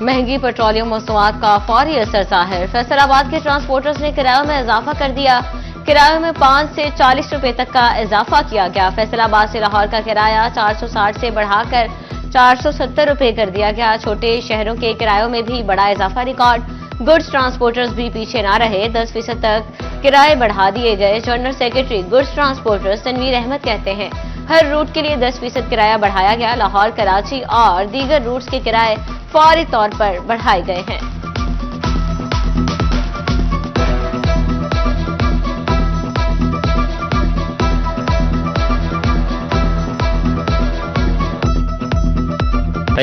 महंगी पेट्रोलियम मसनूआत का फौरी असर जाहिर। फैसलाबाद के ट्रांसपोर्टर्स ने किरायों में इजाफा कर दिया। किरायों में 5 से 40 रुपए तक का इजाफा किया गया। फैसलाबाद से लाहौर का किराया 460 से बढ़ाकर 470 रुपए कर दिया गया। छोटे शहरों के किरायों में भी बड़ा इजाफा रिकॉर्ड। गुड्स ट्रांसपोर्टर्स भी पीछे न रहे, 10% तक किराए बढ़ा दिए गए। General secretary goods transporters Tanveer Ahmed कहते हैं, हर रूट के लिए 10% किराया बढ़ाया गया। लाहौर, कराची और दीगर रूट्स के किराए फौरी तौर पर बढ़ाए गए हैं।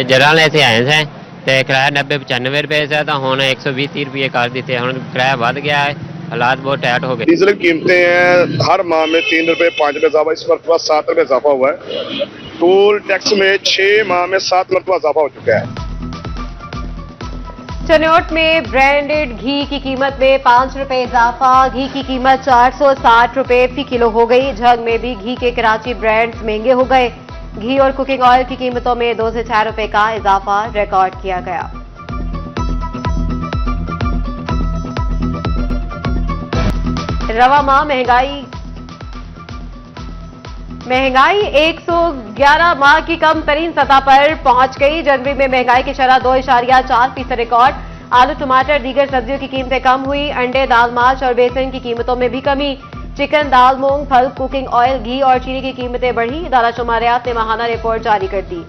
जराल ऐसे आए थे तो किराया 90-95 रुपए से तो हुण 120-30 रुपये कर दिते। हुण किराया बढ़ गया है, हालात बहुत टाइट हो गए। डीजल की कीमतें हैं हर माह में 3 रुपए 5 रुपए इजाफा, इस मरतबा 7 रुपए इजाफा हुआ है। टोल टैक्स में 6 माह में 7 मरतबा इजाफा हो चुका है। चनियोट में ब्रांडेड घी की कीमत में 5 रुपए इजाफा, घी की कीमत 460 रुपए फी किलो हो गई। झंग में भी घी के कराची ब्रांड्स महंगे हो गए। घी और कुकिंग ऑयल की कीमतों में 2 से 4 रुपए का इजाफा रिकॉर्ड किया गया। रवा माह महंगाई 111 माह की कम तरीन सतह पर पहुंच गई। जनवरी में महंगाई की शरह 2.4% रिकॉर्ड। आलू, टमाटर, दीगर सब्जियों की कीमतें कम हुई। अंडे, दाल, मांस और बेसन की कीमतों में भी कमी। चिकन, दाल, मूंग, फल, कुकिंग ऑयल, घी और चीनी की कीमतें बढ़ी। इदारा शुमारियात ने माहाना रिपोर्ट जारी कर दी।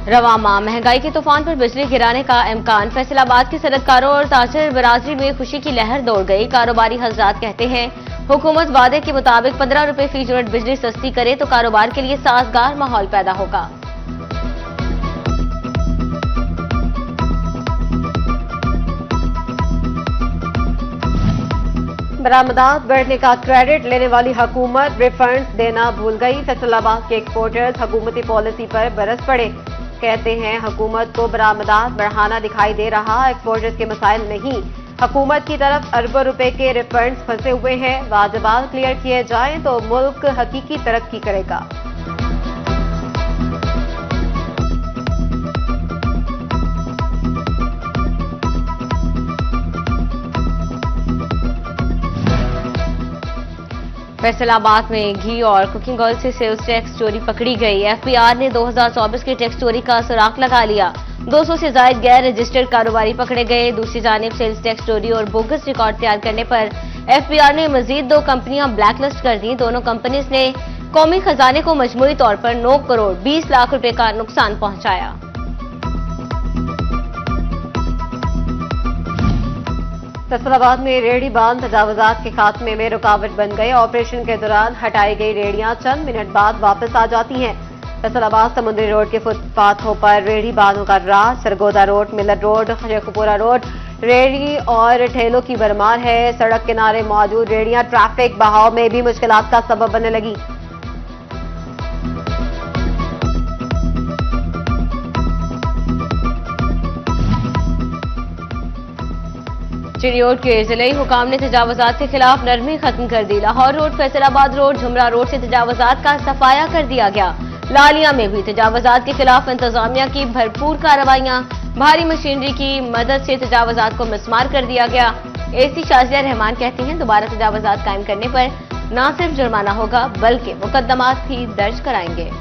रवा माह महंगाई के तूफान पर बिजली गिराने का इम्कान। फैसलाबाद के सनतकारों और ताजर बरादरी में खुशी की लहर दौड़ गई। कारोबारी हजरात कहते हैं, हुकूमत वादे के मुताबिक 15 रुपए फी यूनिट बिजली सस्ती करे तो कारोबार के लिए साजगार माहौल पैदा होगा। बरामदात बढ़ने का क्रेडिट लेने वाली हुकूमत रिफंड्स देना भूल गई। फैसलाबाद के एक्सपोर्टर्स हुकूमती पॉलिसी पर बरस पड़े। कहते हैं, हुकूमत को बरामदात बढ़ाना दिखाई दे रहा, एक्सपोर्टर्स के मसाइल नहीं। हुकूमत की तरफ अरबों रुपए के रिफंड्स फंसे हुए हैं। वाजिबात क्लियर किए जाएं तो मुल्क हकीकी तरक्की करेगा। फैसलाबाद में घी और कुकिंग ऑयल से सेल्स टैक्स चोरी पकड़ी गई। एफबीआर ने 2024 की टैक्स चोरी का सुराग लगा लिया। 200 से ज्यादा गैर रजिस्टर्ड कारोबारी पकड़े गए। दूसरी जानिब सेल्स टैक्स चोरी और बोगस रिकॉर्ड तैयार करने पर एफबीआर ने मजीद 2 कंपनियां ब्लैकलिस्ट कर दी। दोनों कंपनीज ने कौमी खजाने को मजमूई तौर पर 9 करोड़ 20 लाख रुपए का नुकसान पहुंचाया। फैसलाबाद में रेहड़ी बांध तजावुजात के खात्मे में रुकावट बन गए। ऑपरेशन के दौरान हटाई गई रेहड़ियां चंद मिनट बाद वापस आ जाती हैं। फैसलाबाद समुद्री रोड के फुटपाथों पर रेहड़ी बांधों का राज। Sargodha road, Miller road, Sheikhupura road रेहड़ी और ठेलों की भरमार है। सड़क किनारे मौजूद रेहड़ियां ट्रैफिक बहाव में भी मुश्किलात का सबब बनने लगी। चिड़ियोट के जिले हुकाम ने तजावुजात के खिलाफ नरमी खत्म कर दी। Lahore road, Faisalabad road, Jhumra road से तजावुजात का सफाया कर दिया गया। लालिया में भी तजावुजात के खिलाफ इंतजामिया की भरपूर कार्रवाइयां। भारी मशीनरी की मदद से तजावुजात को मिसमार कर दिया गया। एसी शाजिया रहमान कहती हैं, दोबारा तजावुजात कायम करने पर न सिर्फ जुर्माना होगा बल्कि मुकदमात भी दर्ज कराएंगे।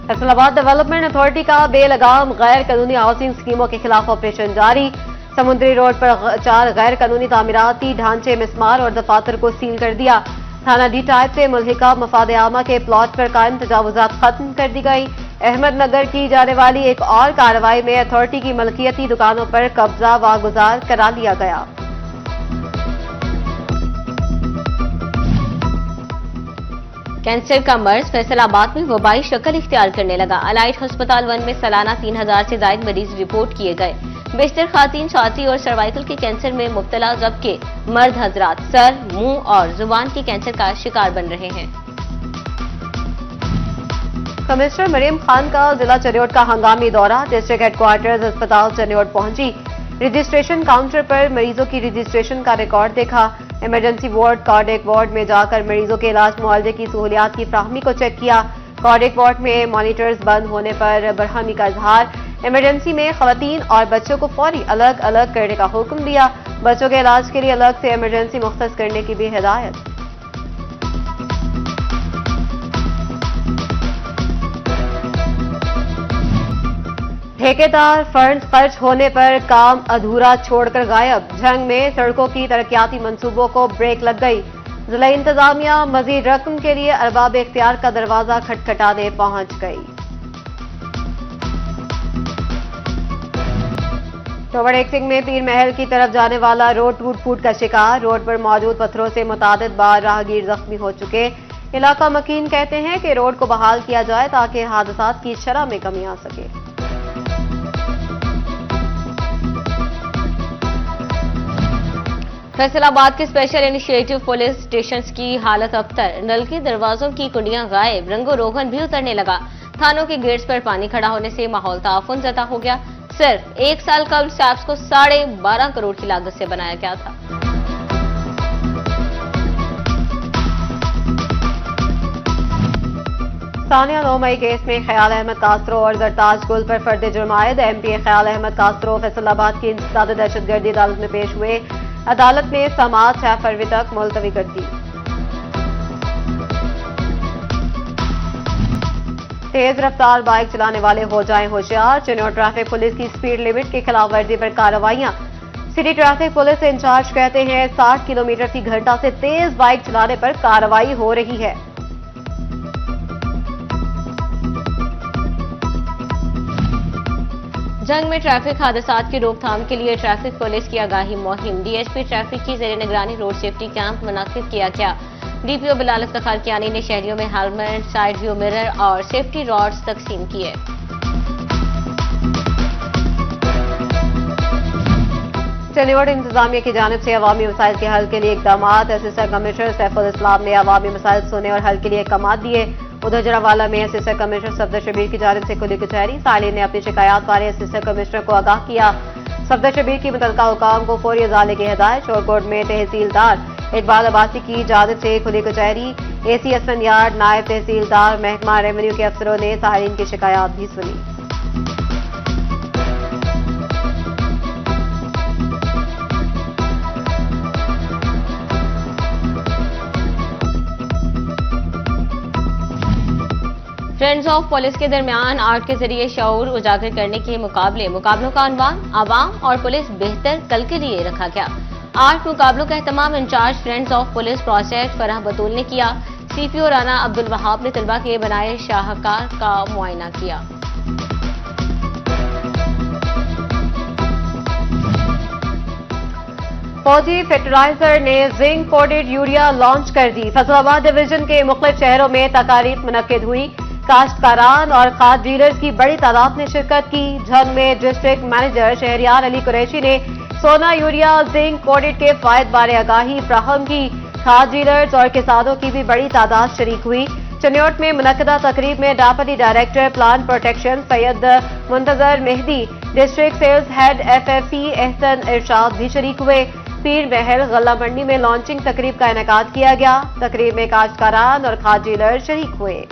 फैसलाबाद डेवलपमेंट अथॉरिटी का बेलगाम गैर कानूनी हाउसिंग स्कीमों के खिलाफ ऑपरेशन जारी। समुद्री रोड पर 4 गैर कानूनी तामीराती ढांचे, मिसमार और दफातर को सील कर दिया। थाना डी टाइप से मुल्हिका मफाद आमा के प्लॉट पर कायम तजावुजात खत्म कर दी गई। अहमदनगर की जाने वाली एक और कार्रवाई में अथॉरिटी की मलकियती दुकानों पर कब्जा वागुजार करा लिया गया। कैंसर का मर्ज फैसलाबाद में वबाई शक्ल इख्तियार करने लगा। अलाइट अस्पताल 1 में सालाना 3000 से ज्यादा मरीज रिपोर्ट किए गए। बेशतर खातन छाती और सर्वाइकल के कैंसर में मुब्तला, जबकि मर्द हजरात सर, मुंह और जुबान के कैंसर का शिकार बन रहे हैं। कमिश्नर मरियम खान का जिला चनियोट का हंगामी दौरा। डिस्ट्रिक्ट हेडक्वार्टर्स अस्पताल चनियोट पहुंची। रजिस्ट्रेशन काउंटर पर मरीजों की रजिस्ट्रेशन का रिकॉर्ड देखा। इमरजेंसी वार्ड, कार्डियक वार्ड में जाकर मरीजों के इलाज मुआवजे की सहूलियात की फ्राहमी को चेक किया। कार्डियक वार्ड में मॉनिटर्स बंद होने पर बरहमी का इजहार। इमरजेंसी में खवातीन और बच्चों को फौरी अलग अलग करने का हुक्म दिया। बच्चों के इलाज के लिए अलग से इमरजेंसी मुख्तस करने की भी हिदायत। ठेकेदार फंड खर्च होने पर काम अधूरा छोड़कर गायब। जंग में सड़कों की तरक्याती मंसूबों को ब्रेक लग गई। जिला इंतजामिया मजीद रकम के लिए अरबाब इख्तियार का दरवाजा खटखटाने पहुंच गई। टोबड़ सिंह में पीर महल की तरफ जाने वाला रोड टूट फूट का शिकार। रोड पर मौजूद पत्थरों से मुतादिद बार राहगीर जख्मी हो चुके। इलाका मकीन कहते हैं कि रोड को बहाल किया जाए ताकि हादसात की शरह में कमी आ सके। फैसलाबाद के स्पेशल इनिशिएटिव पुलिस स्टेशन की हालत अबतर। नल के दरवाजों की कुंडियां गायब, रंगो रोगन भी उतरने लगा। थानों के गेट्स पर पानी खड़ा होने से माहौल ताफुन ज़दा हो गया। सिर्फ 1 साल कबल सैप्स को 12.5 करोड़ की लागत से बनाया गया था। सानिया 9 मई केस में ख्याल अहमद कास्त्रो और जरताज गुल पर फर्द जुर्म आयद। एमपी ख्याल अहमद कास्त्रो फैसलाबाद की इंसदाद दहशतगर्दी अदालत में पेश हुए। अदालत ने समाअत 6 फरवरी तक मुलतवी कर दी। तेज रफ्तार बाइक चलाने वाले हो जाएं होशियार। चिन्नौर ट्रैफिक पुलिस की स्पीड लिमिट की खिलाफ वर्जी पर कार्रवाइयां। सिटी ट्रैफिक पुलिस इंचार्ज कहते हैं 60 किलोमीटर फी घंटा से तेज बाइक चलाने पर कार्रवाई हो रही है। जंग में ट्रैफिक हादसात की रोकथाम के लिए ट्रैफिक पुलिस की आगाही मुहिम। डीएसपी ट्रैफिक की जेर निगरानी रोड सेफ्टी कैंप मुनक्किद किया गया। डीपीओ बिलाल इफ्तिखार कियानी ने शहरियों में हेलमेट, साइड व्यू मिरर और सेफ्टी रॉड्स तकसीम किए। चिन्नौर इंतजामिया की जानिब से अवामी मसाइल के हल के लिए इकदाम। असिस्टेंट कमिश्नर सैफुल इस्लाम ने अवामी मसाइल सुने और हल के लिए इकदाम दिए। उधर जरावाला में असिस्टेंट कमिश्नर सफदर शबीर की जानिब से खुली कचहरी। सालिन ने अपनी शिकायत बारे असिस्टेंट कमिश्नर को आगाह किया। सफदर शबीर की मुतल्लिका हुकाम को फौरी इजाले की हिदायत। शोरकोट में तहसीलदार इकबाल अब्बासी की जानिब से खुली कचहरी। एसी एसएन यार्ड, नायब तहसीलदार, महकमा रेवेन्यू के अफसरों ने सालिन की शिकायत भी सुनी। फ्रेंड्स ऑफ पुलिस के दरमियान आर्ट के जरिए शऊर उजागर करने के मुकाबलों का अनवान आवाम और पुलिस बेहतर कल के लिए रखा गया। आर्ट मुकाबलों का एहतमाम incharge friends of police project Farah Batool ने किया। सीपीओ राना अब्दुल वहाब ने तलबा के बनाए शाहकार का मुआयना किया। फौजी फर्टिलाइजर ने जिंक कोटेड यूरिया लॉन्च कर दी। फैसलाबाद डिवीजन के मुख्तलिफ शहरों में तकारीब मुनक्किद हुई। काश्तकारान और खाद डीलर्स की बड़ी तादाद ने शिरकत की। जंग में डिस्ट्रिक्ट मैनेजर शहरियार अली कुरैशी ने सोना यूरिया जिंक कोटेड के फायद बारे आगाही फ्राहम की। खाद डीलर्स और किसानों की भी बड़ी तादाद शरीक हुई। चिन्नौर में मुनक्किदा तकरीब में deputy director plan protection Syed Muntazar Mehdi, district sales head FFC Ahsan Irshad भी शरीक हुए। पीर महल गल्ला मंडी में लॉन्चिंग तकरीब का इनेकाद किया गया। तकरीब में काश्तकारान और खाद डीलर शरीक हुए।